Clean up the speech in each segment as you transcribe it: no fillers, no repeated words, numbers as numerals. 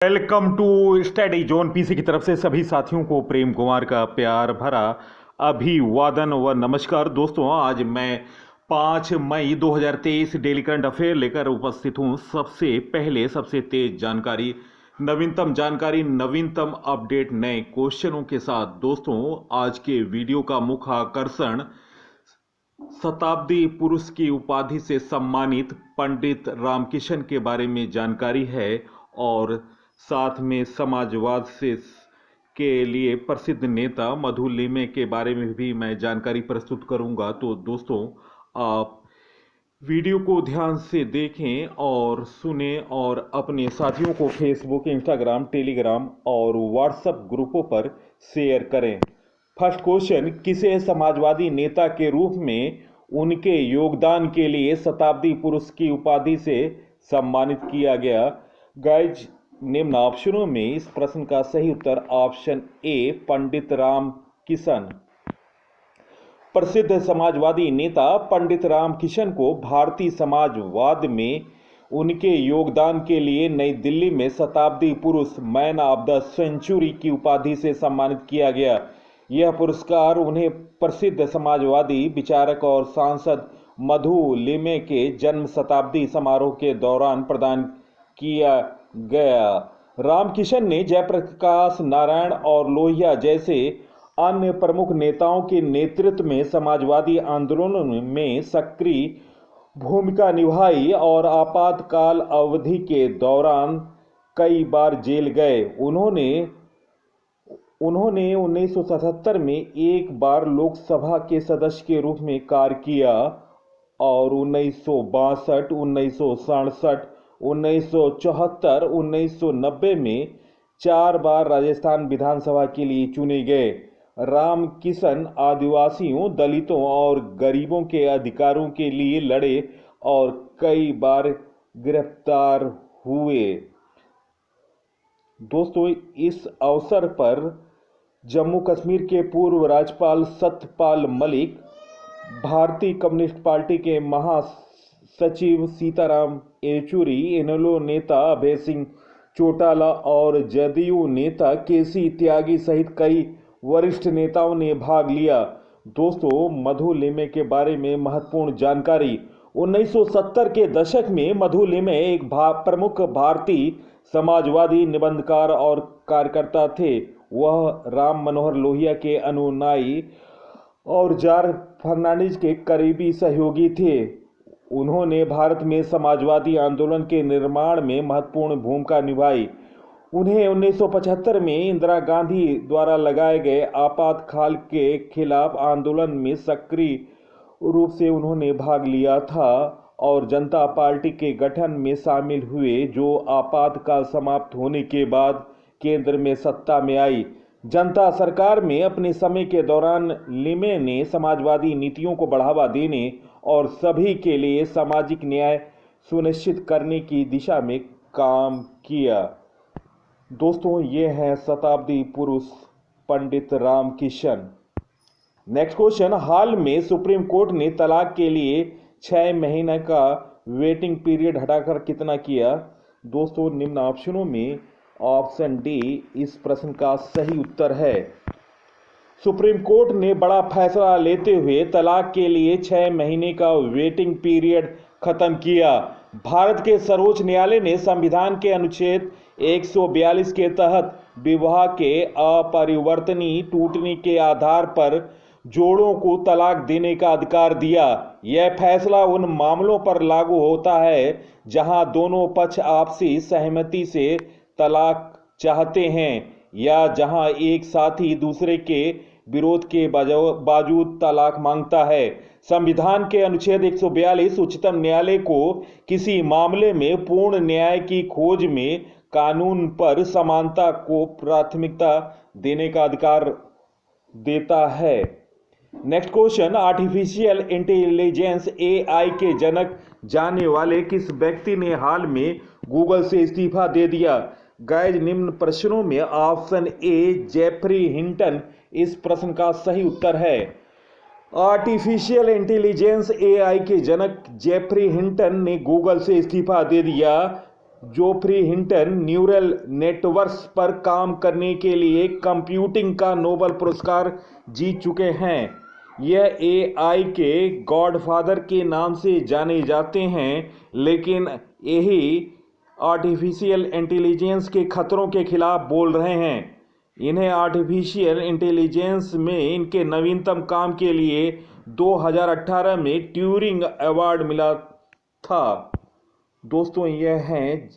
Welcome to study zone PC की तरफ से सभी साथियों को प्रेम कुमार का प्यार भरा अभिवादन व नमस्कार। दोस्तों, आज मैं 5 मई 2023 डेली करंट अफेयर लेकर उपस्थित हूं। सबसे पहले सबसे तेज जानकारी, नवीनतम अपडेट, नए क्वेश्चनों के साथ। दोस्तों, आज के वीडियो का मुख्य आकर्षण शताब्दी पुरुष की उपाधि से सम्मानित पंडित रामकिशन के बारे में जानकारी है और साथ में समाजवाद से के लिए प्रसिद्ध नेता मधु लिमे के बारे में भी मैं जानकारी प्रस्तुत करूंगा। तो दोस्तों, आप वीडियो को ध्यान से देखें और सुनें और अपने साथियों को फेसबुक, इंस्टाग्राम, टेलीग्राम और व्हाट्सएप ग्रुपों पर शेयर करें। फर्स्ट क्वेश्चन, किसे समाजवादी नेता के रूप में उनके योगदान के लिए शताब्दी पुरुष की उपाधि से सम्मानित किया गया? गाइज, निम्न ऑप्शनों में इस प्रश्न का सही उत्तर ऑप्शन ए, पंडित रामकिशन। प्रसिद्ध समाजवादी नेता पंडित रामकिशन को भारतीय समाजवाद में उनके योगदान के लिए नई दिल्ली में शताब्दी पुरुष, मैन ऑफ द सेंचुरी की उपाधि से सम्मानित किया गया। यह पुरस्कार उन्हें प्रसिद्ध समाजवादी विचारक और सांसद मधु लिमे के जन्म शताब्दी समारोह के दौरान प्रदान किया गया। रामकिशन ने जयप्रकाश नारायण और लोहिया जैसे अन्य प्रमुख नेताओं के नेतृत्व में समाजवादी आंदोलनों में सक्रिय भूमिका निभाई और आपातकाल अवधि के दौरान कई बार जेल गए। उन्होंने 1977 में एक बार लोकसभा के सदस्य के रूप में कार्य किया और 1962, 1967, 1974, 1990 में 4 बार राजस्थान विधानसभा के लिए चुने गए। रामकिशन आदिवासियों, दलितों और गरीबों के अधिकारों के लिए लड़े और कई बार गिरफ्तार हुए। दोस्तों, इस अवसर पर जम्मू कश्मीर के पूर्व राज्यपाल सत्यपाल मलिक, भारतीय कम्युनिस्ट पार्टी के महासचिव सीताराम येचुरी, इनेलो नेता अभय सिंह चौटाला और जदयू नेता केसी त्यागी सहित कई वरिष्ठ नेताओं ने भाग लिया। दोस्तों, मधु लिमे के बारे में महत्वपूर्ण जानकारी। 1970 के दशक में मधु लिमे एक प्रमुख भारतीय समाजवादी निबंधकार और कार्यकर्ता थे। वह राम मनोहर लोहिया के अनुयायी और जॉर्ज फर्नांडिस के करीबी सहयोगी थे। उन्होंने भारत में समाजवादी आंदोलन के निर्माण में महत्वपूर्ण भूमिका निभाई। उन्हें 1975 में इंदिरा गांधी द्वारा लगाए गए आपातकाल के खिलाफ आंदोलन में सक्रिय रूप से उन्होंने भाग लिया था और जनता पार्टी के गठन में शामिल हुए, जो आपातकाल समाप्त होने के बाद केंद्र में सत्ता में आई। जनता सरकार में अपने समय के दौरान लिमे ने समाजवादी नीतियों को बढ़ावा देने और सभी के लिए सामाजिक न्याय सुनिश्चित करने की दिशा में काम किया। दोस्तों, ये हैं शताब्दी पुरुष पंडित रामकिशन। नेक्स्ट क्वेश्चन, हाल में सुप्रीम कोर्ट ने तलाक के लिए 6 महीने का वेटिंग पीरियड हटाकर कितना किया? दोस्तों, निम्न ऑप्शनों में ऑप्शन डी इस प्रश्न का सही उत्तर है। सुप्रीम कोर्ट ने बड़ा फैसला लेते हुए तलाक के लिए 6 महीने का वेटिंग पीरियड खत्म किया। भारत के सर्वोच्च न्यायालय ने संविधान के अनुच्छेद 142 के तहत विवाह के अपरिवर्तनीय टूटने के आधार पर जोड़ों को तलाक देने का अधिकार दिया। यह फैसला उन मामलों पर लागू होता है जहां दोनों पक्ष आपसी सहमति से तलाक चाहते हैं या जहां एक साथी दूसरे के विरोध के बावजूद तलाक मांगता है। संविधान के अनुच्छेद 142 उच्चतम न्यायालय को किसी मामले में पूर्ण न्याय की खोज में कानून पर समानता को प्राथमिकता देने का अधिकार देता है। Next question, artificial intelligence AI के जनक जानने वाले किस व्यक्ति ने हाल में गूगल से इस्तीफा दे दिया? गाइज, निम्न प्रश्नों में ऑप्शन ए, जेफरी हिंटन इस प्रश्न का सही उत्तर है। आर्टिफिशियल इंटेलिजेंस AI के जनक जेफरी हिंटन ने गूगल से इस्तीफा दे दिया। जोफ्री हिंटन न्यूरल नेटवर्क्स पर काम करने के लिए कंप्यूटिंग का नोबेल पुरस्कार जीत चुके हैं। यह एआई के गॉडफादर के नाम से जाने जाते हैं, लेकिन यही आर्टिफिशियल इंटेलिजेंस के खतरों के खिलाफ बोल रहे हैं। इन्हें आर्टिफिशियल इंटेलिजेंस में इनके नवीनतम काम के लिए 2018 में ट्यूरिंग अवार्ड मिला था। दोस्तों, यह हैं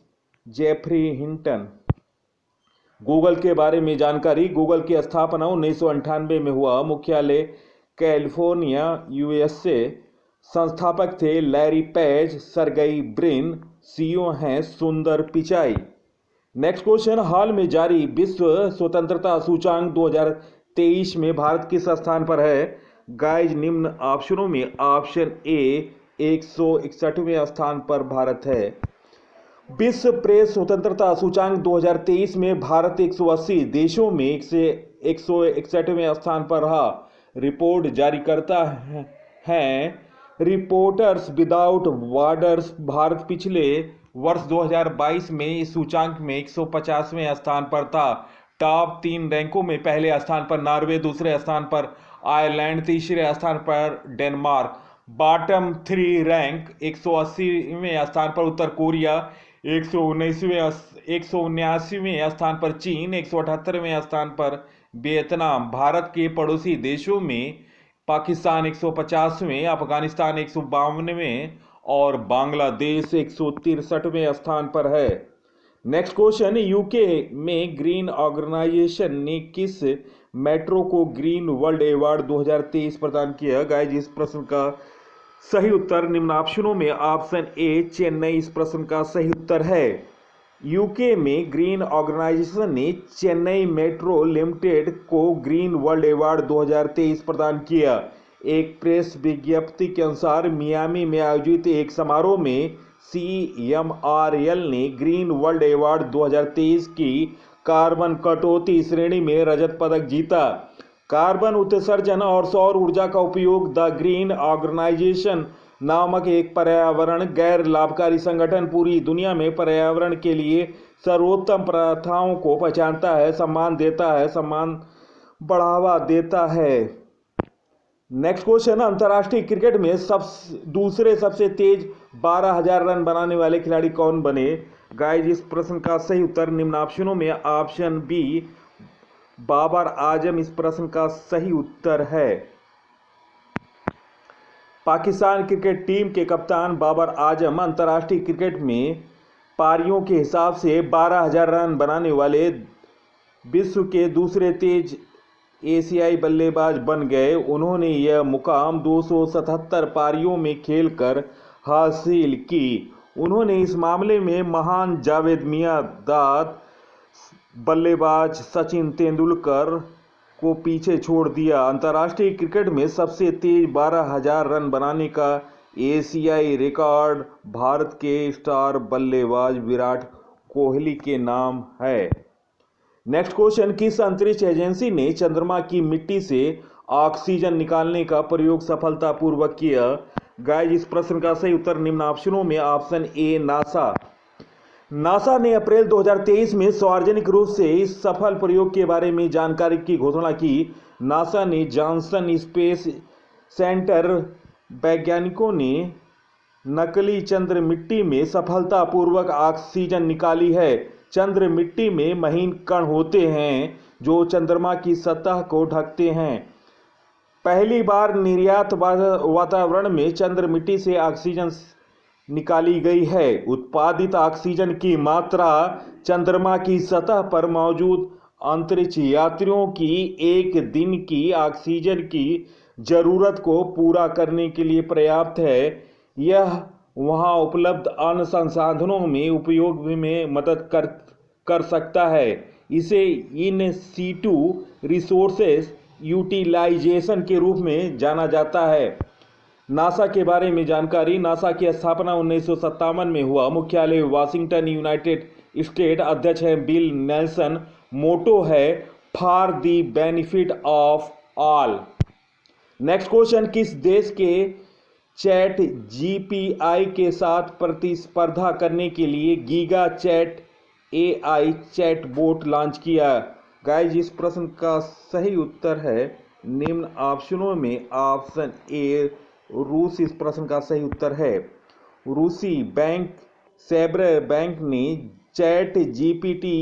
जेफरी हिंटन। गूगल के बारे में जानकारी। गूगल की स्थापना 1998 में हुआ। मुख्यालय कैलिफोर्निया, यूएसए। संस्थापक थे Larry Page, Sergey Brin. CEO हैं सुंदर पिचाई। नेक्स्ट क्वेश्चन, हाल में जारी विश्व स्वतंत्रता सूचांक 2023 में भारत किस स्थान पर है? गाइज, निम्न ऑप्शनों में ऑप्शन ए 161वें स्थान पर भारत है। विश्व प्रेस स्वतंत्रता सूचांक 2023 में भारत 180 देशों में 161वें स्थान पर रहा। रिपोर्ट जारी करता है रिपोर्टर्स विदाउट बॉर्डर्स। भारत पिछले वर्ष 2022 में इस सूचांक में 150वें स्थान पर था। टॉप 3 रैंकों में पहले स्थान पर नॉर्वे, दूसरे स्थान पर आयरलैंड, तीसरे स्थान पर डेनमार्क। बॉटम 3 रैंक 180वें स्थान पर उत्तर कोरिया, 179वें स्थान पर चीन, 178वें स्थान पर वियतनाम। भारत के पड़ोसी देशों में पाकिस्तान 150वें, अफगानिस्तान 152वें और बांग्लादेश 163वें स्थान पर है। नेक्स्ट क्वेश्चन, यूके में ग्रीन ऑर्गेनाइजेशन ने किस मेट्रो को ग्रीन वर्ल्ड अवार्ड 2023 प्रदान किया? गाइज, इस प्रश्न का सही उत्तर निम्न ऑप्शनों में ऑप्शन ए चेन्नई इस प्रश्न का सही उत्तर है। यूके में ग्रीन ऑर्गेनाइजेशन ने चेन्नई मेट्रो लिमिटेड को ग्रीन वर्ल्ड अवार्ड 2023 प्रदान किया। एक प्रेस विज्ञप्ति के अनुसार मियामी में आयोजित एक समारोह में CMRL ने ग्रीन वर्ल्ड अवार्ड 2023 की कार्बन कटौती श्रेणी में रजत पदक जीता। कार्बन उत्सर्जन और सौर ऊर्जा का उपयोग द ग्रीन ऑर्गेनाइजेशन नामक एक पर्यावरण गैर लाभकारी संगठन पूरी दुनिया में पर्यावरण के लिए सर्वोत्तम प्रथाओं को पहचानता है, सम्मान देता है, सम्मान बढ़ावा देता है। नेक्स्ट क्वेश्चन, अंतर्राष्ट्रीय क्रिकेट में दूसरे सबसे तेज 12,000 रन बनाने वाले खिलाड़ी कौन बने? गाइज, इस प्रश्न का सही उत्तर निम्न ऑप्शनों में ऑप्शन बी बाबर आजम इस प्रश्न का सही उत्तर है। पाकिस्तान क्रिकेट टीम के कप्तान बाबर आजम अंतर्राष्ट्रीय क्रिकेट में पारियों के हिसाब से 12,000 रन बनाने वाले विश्व के दूसरे तेज एशियाई बल्लेबाज बन गए। उन्होंने यह मुकाम 277 पारियों में खेलकर हासिल की। उन्होंने इस मामले में महान जावेद मियांदाद बल्लेबाज सचिन तेंदुलकर को पीछे छोड़ दिया। अंतर्राष्ट्रीय क्रिकेट में सबसे तेज 12,000 रन बनाने का एशियाई रिकॉर्ड भारत के स्टार बल्लेबाज विराट कोहली के नाम है। नेक्स्ट क्वेश्चन, किस अंतरिक्ष एजेंसी ने चंद्रमा की मिट्टी से ऑक्सीजन निकालने का प्रयोग सफलतापूर्वक किया? गाइज, इस प्रश्न का सही उत्तर निम्न ऑप्शनों में ऑप्शन ए नासा। नासा ने अप्रैल 2023 में सार्वजनिक रूप से इस सफल प्रयोग के बारे में जानकारी की घोषणा की। नासा ने जॉनसन स्पेस सेंटर वैज्ञानिकों ने नकली चंद्र मिट्टी में सफलतापूर्वक ऑक्सीजन निकाली है। चंद्र मिट्टी में महीन कण होते हैं जो चंद्रमा की सतह को ढकते हैं। पहली बार निर्यात वातावरण में चंद्र मिट्टी से ऑक्सीजन निकाली गई है। उत्पादित ऑक्सीजन की मात्रा चंद्रमा की सतह पर मौजूद अंतरिक्ष यात्रियों की एक दिन की ऑक्सीजन की जरूरत को पूरा करने के लिए पर्याप्त है। यह वहां उपलब्ध अन्य संसाधनों में उपयोग में मदद कर सकता है। इसे इन सीटू रिसोर्सेज यूटिलाइजेशन के रूप में जाना जाता है। नासा के बारे में जानकारी। नासा की स्थापना 1957 में हुआ। मुख्यालय वाशिंगटन, यूनाइटेड स्टेट। अध्यक्ष है बिल नेल्सन। मोटो है for the benefit of all. Next question, किस देश के चैट जीपीआई के साथ प्रतिस्पर्धा करने के लिए giga chad AI chatbot launch किया। गाइस, इस प्रश्न का सही उत्तर है निम्न ऑप्शनों में ऑप्शन ए रूस इस प्रश्न का सही उत्तर है। रूसी बैंक सेब्र बैंक ने चैट जीपीटी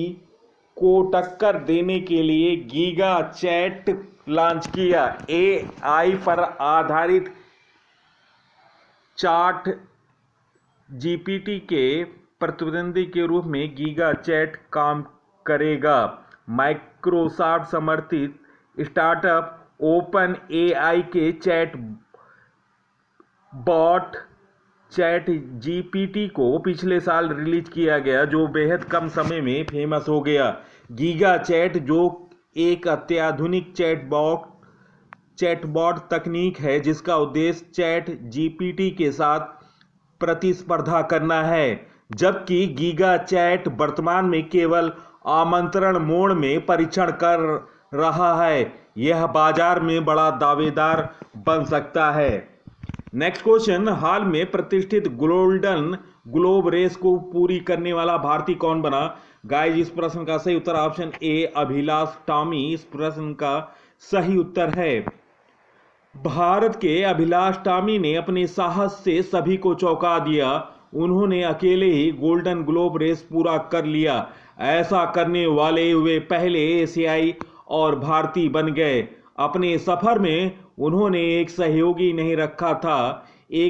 को टक्कर देने के लिए गीगा चैट लॉन्च किया। एआई पर आधारित चैट जीपीटी के प्रतिद्वंदी के रूप में गीगा चैट काम करेगा। माइक्रोसॉफ्ट समर्थित स्टार्टअप ओपन एआई के चैट बॉट चैट जीपीटी को पिछले साल रिलीज किया गया, जो बेहद कम समय में फेमस हो गया। गीगा चैट, जो एक अत्याधुनिक चैटबॉट तकनीक है जिसका उद्देश्य चैट जीपीटी के साथ प्रतिस्पर्धा करना है, जबकि गीगा चैट वर्तमान में केवल आमंत्रण मोड में परीक्षण कर रहा है। यह बाजार में बड़ा दावेदार बन सकता है। नेक्स्ट क्वेश्चन, हाल में प्रतिष्ठित गोल्डन ग्लोब रेस को पूरी करने वाला भारतीय कौन बना? गाइस, इस प्रश्न का सही उत्तर ऑप्शन ए अभिलाष टॉमी इस प्रश्न का सही उत्तर है। भारत के अभिलाष टॉमी ने अपने साहस से सभी को चौंका दिया। उन्होंने अकेले ही गोल्डन ग्लोब रेस पूरा कर लिया। ऐसा करने वाले वे पहले एशियाई और भारतीय बन गए। अपने सफर में उन्होंने एक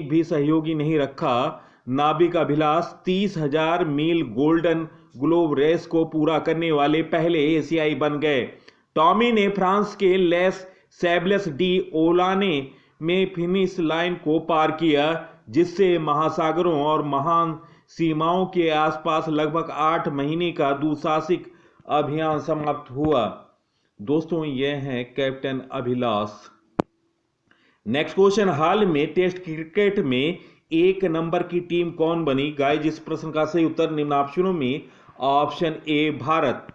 भी सहयोगी नहीं रखा। नाविक अभिलाष 30,000 मील गोल्डन ग्लोब रेस को पूरा करने वाले पहले एशियाई बन गए। टॉमी ने फ्रांस के लेस सैब्लेस डी ओलाने में फिनिश लाइन को पार किया, जिससे महासागरों और महान सीमाओं के आसपास लगभग 8 महीने का दुसाहसिक अभियान समाप्त हुआ। दोस्तों, यह है कैप्टन अभिलाष। नेक्स्ट क्वेश्चन, हाल में टेस्ट क्रिकेट में 1 नंबर की टीम कौन बनी? गाइस, इस प्रश्न का सही उत्तर निम्न ऑप्शनों में ऑप्शन ए भारत।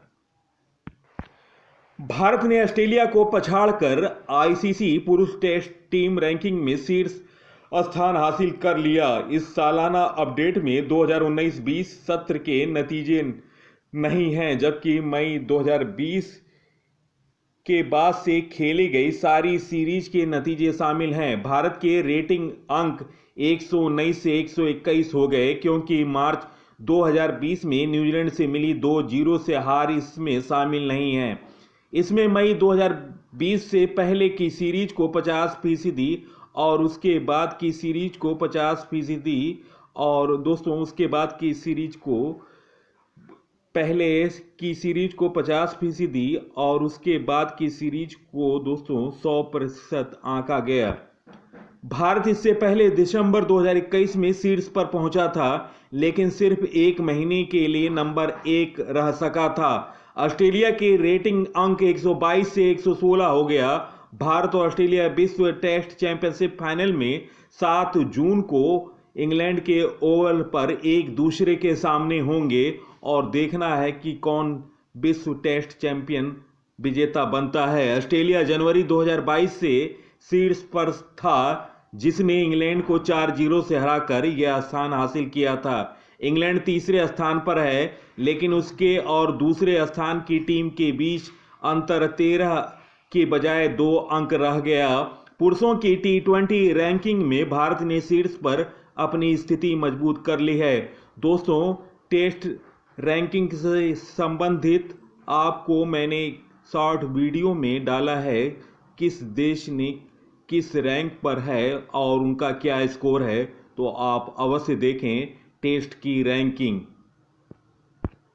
भारत ने ऑस्ट्रेलिया को पछाड़कर आईसीसी पुरुष टेस्ट टीम रैंकिंग में शीर्ष स्थान हासिल कर लिया। इस सालाना अपडेट में 2019-20 सत्र के नतीजे नहीं हैं, जबकि मई 2020 के बाद से खेली गई सारी सीरीज के नतीजे शामिल हैं। भारत के रेटिंग अंक 119 से 121 हो गए, क्योंकि मार्च 2020 में न्यूजीलैंड से मिली 2-0 से हार इसमें शामिल नहीं है। इसमें मई 2020 से पहले की सीरीज को 50% और उसके बाद की सीरीज को 50%, और दोस्तों उसके बाद की सीरीज को पहले की सीरीज को 50% और उसके बाद की सीरीज को दोस्तों 100% आंका गया। भारत इससे पहले दिसंबर 2021 में शीर्ष पर पहुंचा था, लेकिन सिर्फ 1 महीने के लिए नंबर 1 रह सका था। ऑस्ट्रेलिया के रेटिंग अंक 122 से 116 हो गया। भारत और ऑस्ट्रेलिया विश्व टेस्ट चैंपियनशिप फाइनल में 7 जून को इंग्लैंड के ओवल पर एक दूसरे के सामने होंगे, और देखना है कि कौन विश्व टेस्ट चैंपियन विजेता बनता है। ऑस्ट्रेलिया जनवरी 2022 से शीर्ष पर था, जिसने इंग्लैंड को 4-0 से हराकर यह स्थान हासिल किया था। इंग्लैंड तीसरे स्थान पर है, लेकिन उसके और दूसरे स्थान की टीम के बीच अंतर 13 के बजाय 2 अंक रह गया। पुरुषों की T20 रैंकिंग में भारत ने शीर्ष पर अपनी स्थिति मजबूत कर ली है। दोस्तों, टेस्ट रैंकिंग से संबंधित आपको मैंने शॉर्ट वीडियो में डाला है, किस देश ने किस रैंक पर है और उनका क्या स्कोर है, तो आप अवश्य देखें टेस्ट की रैंकिंग।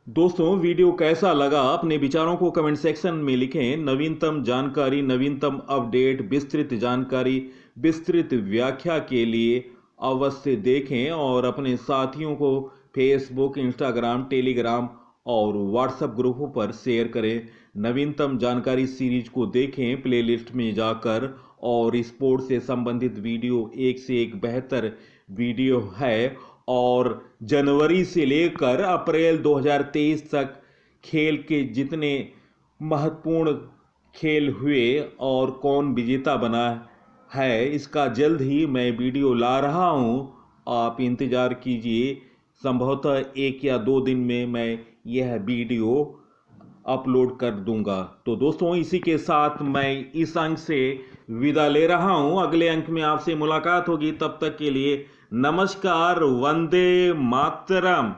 दोस्तों, वीडियो कैसा लगा अपने विचारों को कमेंट सेक्शन में लिखें। नवीनतम जानकारी, नवीनतम अपडेट, विस्तृत जानकारी, विस्तृत व्याख्या के लिए अवश्य देखें और अपने साथियों को फेसबुक, इंस्टाग्राम, टेलीग्राम और व्हाट्सएप ग्रुपों पर शेयर करें। नवीनतम जानकारी सीरीज को देखें प्लेलिस्ट में जाकर, और स्पोर्ट्स से संबंधित वीडियो एक से एक बेहतर वीडियो है। और जनवरी से लेकर अप्रैल 2023 तक खेल के जितने महत्वपूर्ण खेल हुए और कौन विजेता बना, है, इसका जल्द ही मैं वीडियो ला रहा हूँ। आप इंतज़ार कीजिए, संभवतः 1 या 2 दिन में मैं यह वीडियो अपलोड कर दूंगा। तो दोस्तों, इसी के साथ मैं इस अंक से विदा ले रहा हूं। अगले अंक में आपसे मुलाकात होगी। तब तक के लिए नमस्कार। वंदे मातरम।